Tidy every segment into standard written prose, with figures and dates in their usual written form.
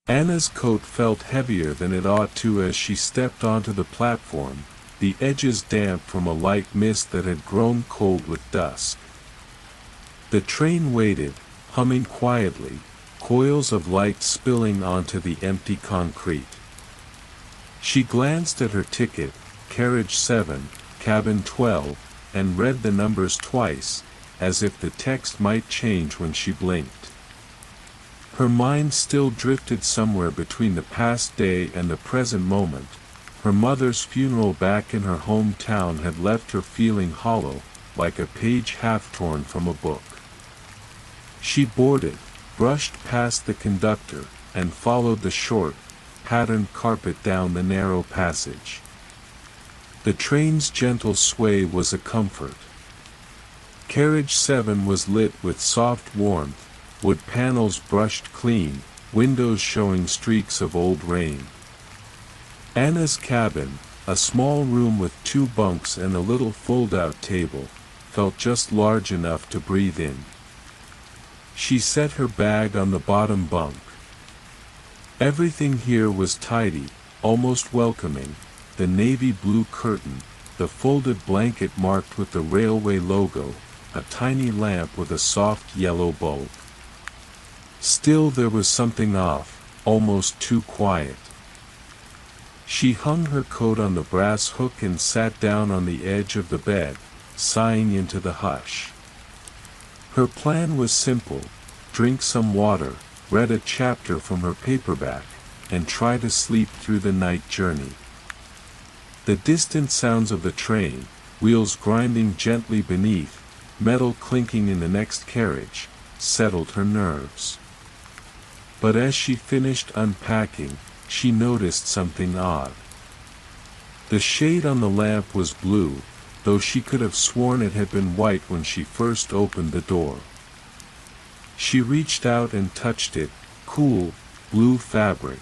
Anna's coat felt heavier than it ought to as she stepped onto the platform, the edges damp from a light mist that had grown cold with dusk. The train waited, humming quietly, coils of light spilling onto the empty concrete. She glanced at her ticket, carriage 7, cabin 12, and read the numbers twice, as if the text might change when she blinked. Her mind still drifted somewhere between the past day and the present moment. Her mother's funeral back in her hometown had left her feeling hollow, like a page half-torn from a book. She boarded, brushed past the conductor, and followed the short, patterned carpet down the narrow passage. The train's gentle sway was a comfort. Carriage 7 was lit with soft warmth, wood panels brushed clean, windows showing streaks of old rain. Anna's cabin, a small room with 2 bunks and a little fold-out table, felt just large enough to breathe in. She set her bag on the bottom bunk. Everything here was tidy, almost welcoming, the navy blue curtain, the folded blanket marked with the railway logo, a tiny lamp with a soft yellow bulb. Still there was something off, almost too quiet. She hung her coat on the brass hook and sat down on the edge of the bed, sighing into the hush. Her plan was simple: drink some water, read a chapter from her paperback, and try to sleep through the night journey. The distant sounds of the train, wheels grinding gently beneath, metal clinking in the next carriage, settled her nerves. But as she finished unpacking, she noticed something odd. The shade on the lamp was blue, though she could have sworn it had been white when she first opened the door. She reached out and touched it, cool, blue fabric,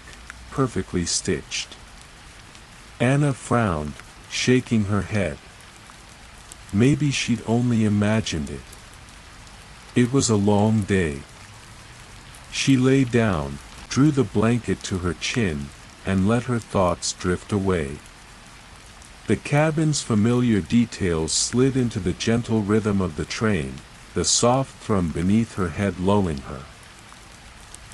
perfectly stitched. Anna frowned, shaking her head. Maybe she'd only imagined it. It was a long day. She lay down, drew the blanket to her chin, and let her thoughts drift away. The cabin's familiar details slid into the gentle rhythm of the train, the soft thrum beneath her head lulling her.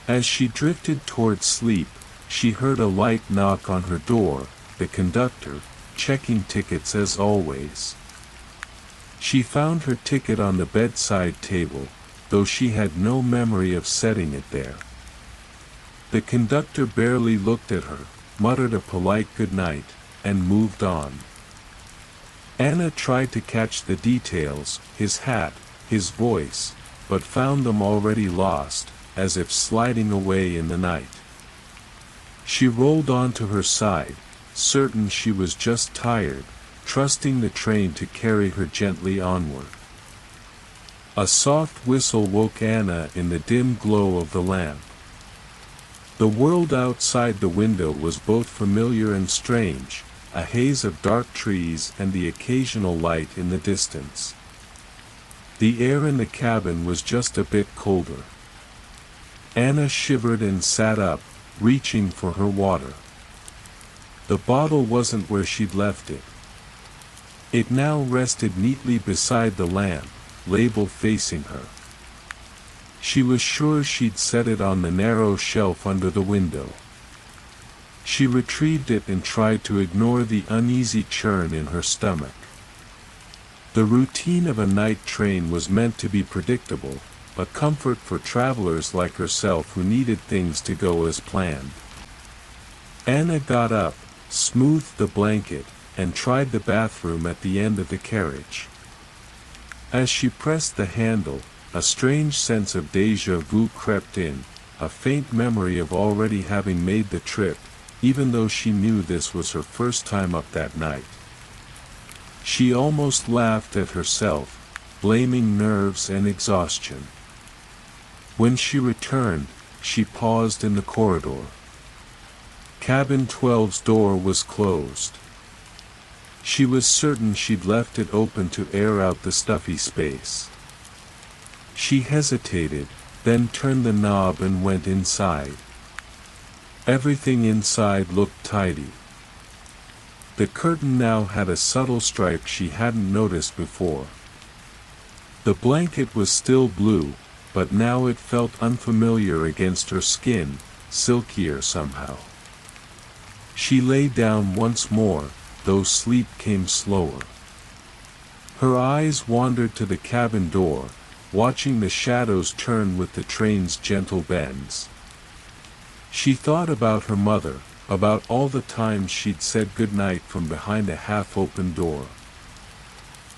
As she drifted toward sleep, she heard a light knock on her door, the conductor, checking tickets as always. She found her ticket on the bedside table, though she had no memory of setting it there. The conductor barely looked at her, muttered a polite good night, and moved on. Anna tried to catch the details, his hat, his voice, but found them already lost, as if sliding away in the night. She rolled onto her side, certain she was just tired, trusting the train to carry her gently onward. A soft whistle woke Anna in the dim glow of the lamp. The world outside the window was both familiar and strange, a haze of dark trees and the occasional light in the distance. The air in the cabin was just a bit colder. Anna shivered and sat up, reaching for her water. The bottle wasn't where she'd left it. It now rested neatly beside the lamp, label facing her. She was sure she'd set it on the narrow shelf under the window. She retrieved it and tried to ignore the uneasy churn in her stomach. The routine of a night train was meant to be predictable, a comfort for travelers like herself who needed things to go as planned. Anna got up, smoothed the blanket, and tried the bathroom at the end of the carriage. As she pressed the handle, a strange sense of déjà vu crept in, a faint memory of already having made the trip, even though she knew this was her first time up that night. She almost laughed at herself, blaming nerves and exhaustion. When she returned, she paused in the corridor. Cabin 12's door was closed. She was certain she'd left it open to air out the stuffy space. She hesitated, then turned the knob and went inside. Everything inside looked tidy. The curtain now had a subtle stripe she hadn't noticed before. The blanket was still blue, but now it felt unfamiliar against her skin, silkier somehow. She lay down once more, though sleep came slower. Her eyes wandered to the cabin door, watching the shadows turn with the train's gentle bends. She thought about her mother, about all the times she'd said goodnight from behind a half-open door.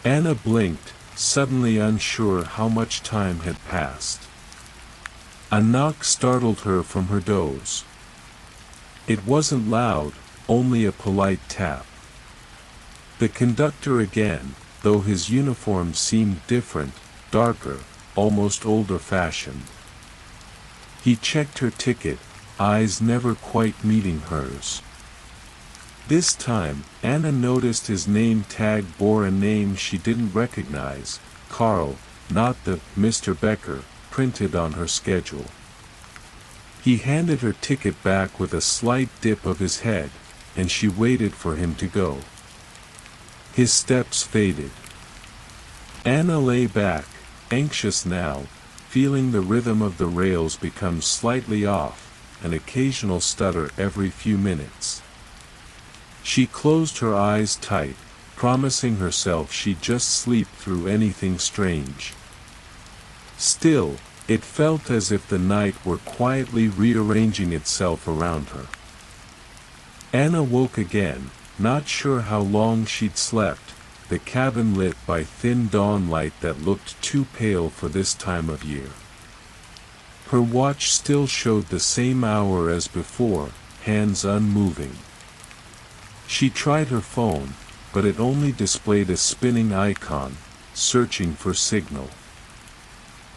Anna blinked, suddenly unsure how much time had passed. A knock startled her from her doze. It wasn't loud, only a polite tap. The conductor again, though his uniform seemed different, darker, almost older-fashioned. He checked her ticket, eyes never quite meeting hers. This time, Anna noticed his name tag bore a name she didn't recognize, Carl, not the Mr. Becker, printed on her schedule. He handed her ticket back with a slight dip of his head, and she waited for him to go. His steps faded. Anna lay back, anxious now, feeling the rhythm of the rails become slightly off, an occasional stutter every few minutes. She closed her eyes tight, promising herself she'd just sleep through anything strange. Still, it felt as if the night were quietly rearranging itself around her. Anna woke again, not sure how long she'd slept, the cabin lit by thin dawn light that looked too pale for this time of year. Her watch still showed the same hour as before, hands unmoving. She tried her phone, but it only displayed a spinning icon, searching for signal.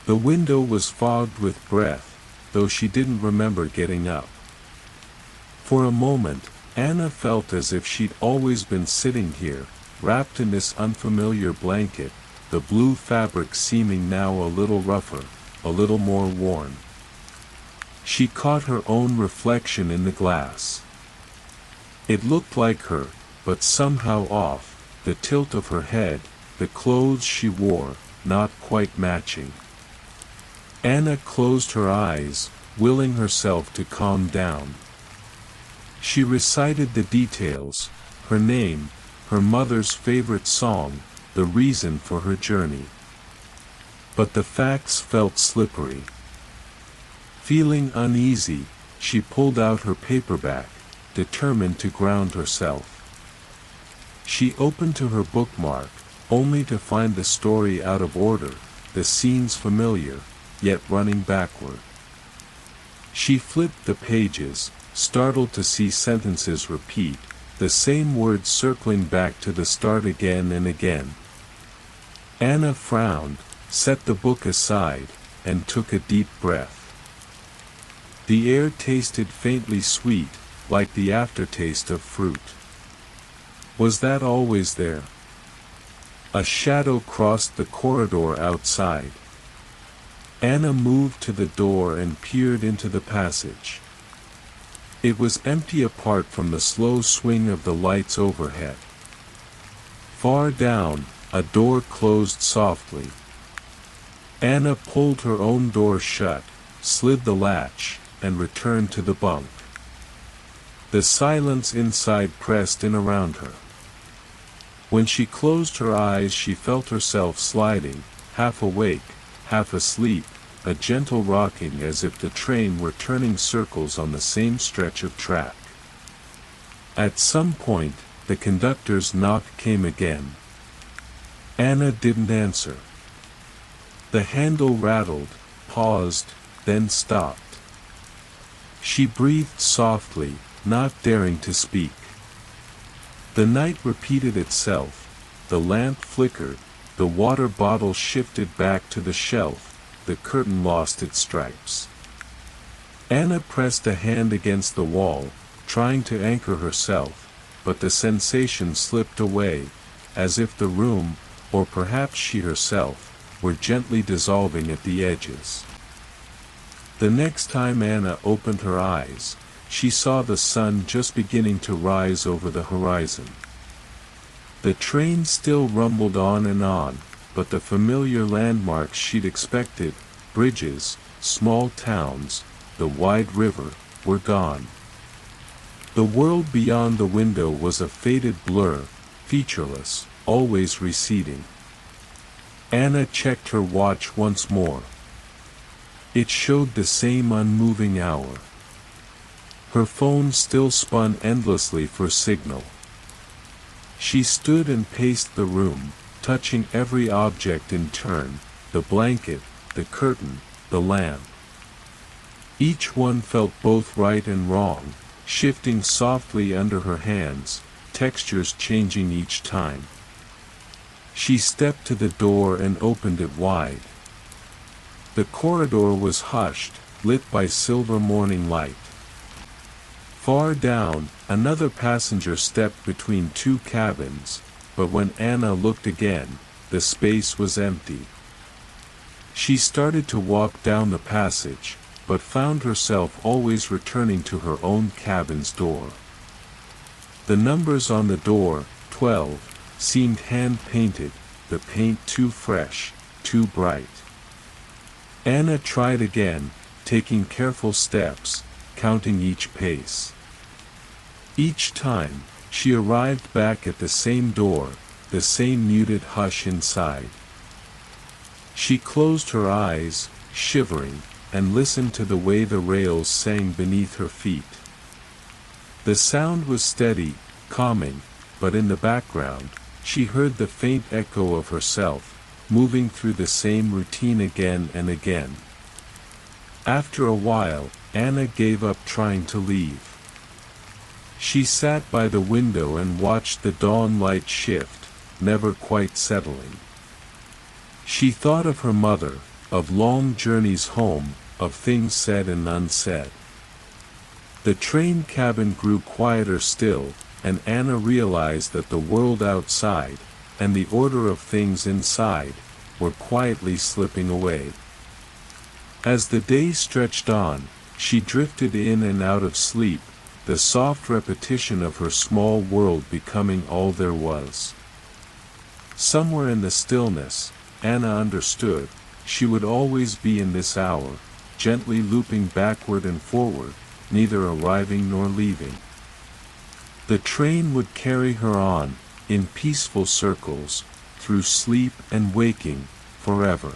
The window was fogged with breath, though she didn't remember getting up. For a moment, Anna felt as if she'd always been sitting here, wrapped in this unfamiliar blanket, the blue fabric seeming now a little rougher, a little more worn. She caught her own reflection in the glass. It looked like her, but somehow off, the tilt of her head, the clothes she wore, not quite matching. Anna closed her eyes, willing herself to calm down. She recited the details, her name, her mother's favorite song, the reason for her journey. But the facts felt slippery. Feeling uneasy, she pulled out her paperback, determined to ground herself. She opened to her bookmark, only to find the story out of order, the scenes familiar, yet running backward. She flipped the pages, startled to see sentences repeat, the same words circling back to the start again and again. Anna frowned, set the book aside, and took a deep breath. The air tasted faintly sweet, like the aftertaste of fruit. Was that always there? A shadow crossed the corridor outside. Anna moved to the door and peered into the passage. It was empty apart from the slow swing of the lights overhead. Far down, a door closed softly. Anna pulled her own door shut, slid the latch, and returned to the bunk. The silence inside pressed in around her. When she closed her eyes she felt herself sliding, half awake, half asleep, a gentle rocking as if the train were turning circles on the same stretch of track. At some point, the conductor's knock came again. Anna didn't answer. The handle rattled, paused, then stopped. She breathed softly, not daring to speak. The night repeated itself, the lamp flickered, the water bottle shifted back to the shelf, the curtain lost its stripes. Anna pressed a hand against the wall, trying to anchor herself, but the sensation slipped away, as if the room, or perhaps she herself, were gently dissolving at the edges. The next time Anna opened her eyes, she saw the sun just beginning to rise over the horizon. The train still rumbled on, but the familiar landmarks she'd expected, bridges, small towns, the wide river, were gone. The world beyond the window was a faded blur, featureless, always receding. Anna checked her watch once more. It showed the same unmoving hour. Her phone still spun endlessly for signal. She stood and paced the room, touching every object in turn, the blanket, the curtain, the lamp. Each one felt both right and wrong, shifting softly under her hands, textures changing each time. She stepped to the door and opened it wide. The corridor was hushed, lit by silver morning light. Far down, another passenger stepped between two cabins, but when Anna looked again, the space was empty. She started to walk down the passage, but found herself always returning to her own cabin's door. The numbers on the door, 12, seemed hand-painted, the paint too fresh, too bright. Anna tried again, taking careful steps, counting each pace. Each time, she arrived back at the same door, the same muted hush inside. She closed her eyes, shivering, and listened to the way the rails sang beneath her feet. The sound was steady, calming, but in the background, she heard the faint echo of herself, moving through the same routine again and again. After a while, Anna gave up trying to leave. She sat by the window and watched the dawn light shift, never quite settling. She thought of her mother, of long journeys home, of things said and unsaid. The train cabin grew quieter still, and Anna realized that the world outside, and the order of things inside, were quietly slipping away. As the day stretched on, she drifted in and out of sleep, the soft repetition of her small world becoming all there was. Somewhere in the stillness, Anna understood, she would always be in this hour, gently looping backward and forward, neither arriving nor leaving. The train would carry her on, in peaceful circles, through sleep and waking, forever.